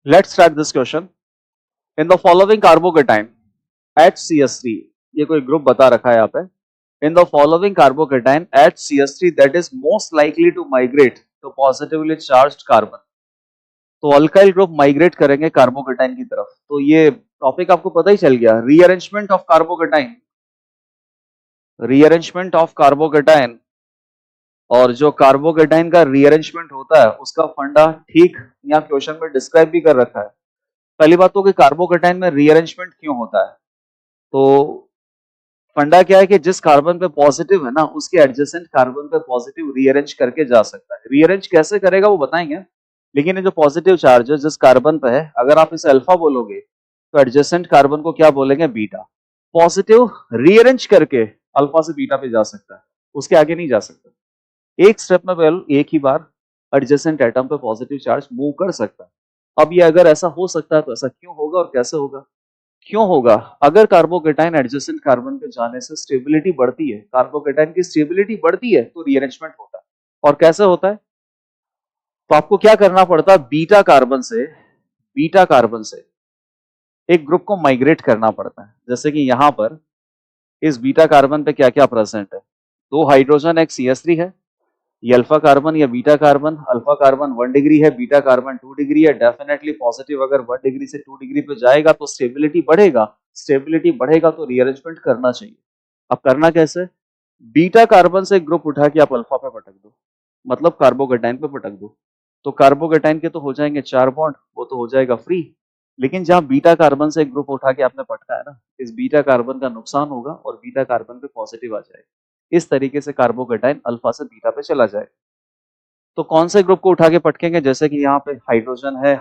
Let's start this question. In the following carbocation HCS3, ये कोई group बता रखा है यहाँ पे. In the following carbocation HCS3 that is most likely to migrate to positively charged carbon. तो alkyl group migrate करेंगे carbocation की तरफ. तो ये टॉपिक आपको पता ही चल गया. Rearrangement of carbocation, rearrangement of carbocation. और जो कार्बोकेटाइन का रीअरेंजमेंट होता है उसका फंडा ठीक यहाँ क्वेश्चन में डिस्क्राइब भी कर रखा है. पहली बात तो कि कार्बोकेटाइन में रीअरेंजमेंट क्यों होता है. तो फंडा क्या है कि जिस कार्बन पे पॉजिटिव है ना उसके एडजेसेंट कार्बन पे पॉजिटिव रीअरेंज करके जा सकता है. रीअरेंज कैसे करेगा वो बताएंगे, लेकिन ये जो पॉजिटिव चार्ज है जिस कार्बन पे है, अगर आप इसे अल्फा बोलोगे तो एडजेसेंट कार्बन को क्या बोलेंगे, बीटा. पॉजिटिव रीअरेंज करके अल्फा से बीटा पे जा सकता है, उसके आगे नहीं जा सकता. एक स्टेप में पहले एक ही बार एडजेसेंट एटम पे पॉजिटिव चार्ज मूव कर सकता है. अब ये अगर ऐसा हो सकता है तो ऐसा क्यों होगा और कैसे होगा. क्यों होगा, अगर कार्बोकेटाइन एडजेसेंट कार्बन पे जाने से स्टेबिलिटी बढ़ती है, कार्बोकेटाइन की स्टेबिलिटी बढ़ती है तो रीअरेंजमेंट होता है. और कैसे होता है, तो आपको क्या करना पड़ता है, बीटा कार्बन से एक ग्रुप को माइग्रेट करना पड़ता है. जैसे कि यहां पर इस बीटा कार्बन पे क्या क्या प्रेजेंट है, 2 हाइड्रोजन एक CH3 है. ये अल्फा कार्बन या beta carbon, alpha carbon 1 degree है, बीटा कार्बन 2 डिग्री है. डेफिनेटली पॉजिटिव अगर 1 डिग्री से 2 डिग्री पे जाएगा तो स्टेबिलिटी बढ़ेगा तो रीअरेंजमेंट करना चाहिए. अब करना कैसे, बीटा कार्बन से ग्रुप उठा के आप अल्फा पे पटक दो, मतलब कार्बोकेटाइन पे पटक दो. तो कार्बोकेटाइन के तो हो जाएंगे 4 बॉन्ड, वो तो हो जाएगा फ्री. लेकिन जहां बीटा कार्बन से एक ग्रुप उठा के आपने पटका है ना, इस बीटा कार्बन का नुकसान होगा और बीटा कार्बन पे पॉजिटिव आ जाएगा. इस तरीके से कार्बोकेटाइन अल्फा से बीटा पे चला जाएगा. तो कौन से ग्रुप को उठा के पटकेंगे, जैसे कि यहाँ पे हाइड्रोजन है,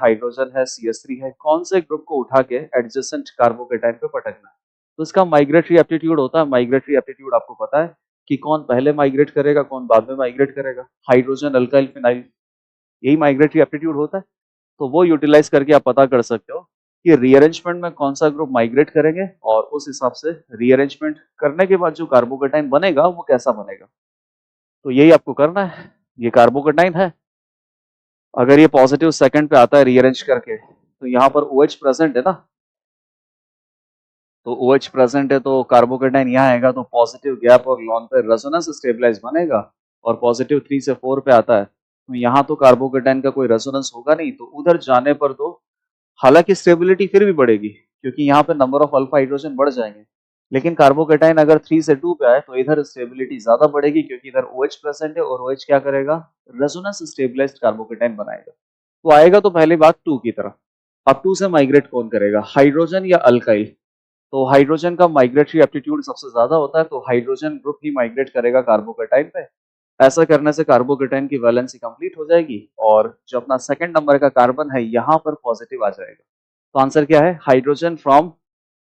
CH3 है, कौन से ग्रुप को उठा के एडजेसेंट कार्बोकेटाइन पे पटकना है. तो इसका माइग्रेटरी एप्टीट्यूड होता है. माइग्रेटरी एप्टीट्यूड आपको पता है कि कौन पहले माइग्रेट करेगा, कौन बाद में माइग्रेट करेगा. हाइड्रोजन, अल्काइल, फिनाइल, यही माइग्रेटरी एप्टीट्यूड होता है. तो वो यूटिलाइज करके आप पता कर सकते हो कि रीअरेंजमेंट में कौन सा ग्रुप माइग्रेट करेंगे, और उस हिसाब से रीअरेंजमेंट करने के बाद जो कार्बोकेटाइन बनेगा वो कैसा बनेगा. तो यही आपको करना है. ये कार्बोकेटाइन है, अगर ये पॉजिटिव सेकंड पे आता है रीअरेंज करके, तो यहाँ पर OH प्रेजेंट है ना, तो OH प्रेजेंट है तो कार्बोकेटाइन यहाँ आएगा तो पॉजिटिव गैप और लॉन पे रेजोनेंस स्टेबलाइज बनेगा. और पॉजिटिव 3 से 4 पे आता है तो यहाँ तो कार्बोकेटाइन का कोई रेजोनेंस होगा नहीं. तो उधर जाने पर तो हालांकि स्टेबिलिटी फिर भी बढ़ेगी क्योंकि यहाँ पे नंबर ऑफ अल्फा हाइड्रोजन बढ़ जाएंगे. लेकिन कार्बोकेटाइन अगर 3 से 2 पे आए तो इधर स्टेबिलिटी ज्यादा बढ़ेगी क्योंकि इधर OH प्रेजेंट है और OH क्या करेगा, रेजोनेंस स्टेबलाइज्ड कार्बोकेटाइन बनाएगा. तो आएगा तो पहली बात 2 की तरफ. अब 2 से माइग्रेट कौन करेगा, हाइड्रोजन या अल्काइल. तो हाइड्रोजन का माइग्रेटरी एप्टीट्यूड सबसे ज्यादा होता है, तो हाइड्रोजन ग्रुप ही माइग्रेट करेगा कार्बोकेटाइन पे. ऐसा करने से कार्बोकेटाइन की वैलेंसी कंप्लीट हो जाएगी और जो अपना सेकंड नंबर का कार्बन है यहाँ पर पॉजिटिव आ जाएगा. तो आंसर क्या है, hydrogen from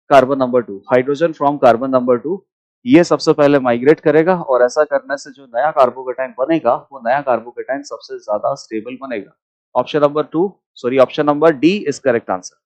carbon number 2. Hydrogen from carbon number 2 ये सबसे पहले माइग्रेट करेगा और ऐसा करने से जो नया कार्बोकेटाइन बनेगा वो नया कार्बोकेटाइन सबसे ज्यादा स्टेबल बनेगा. Option number 2 sorry option number D is correct answer.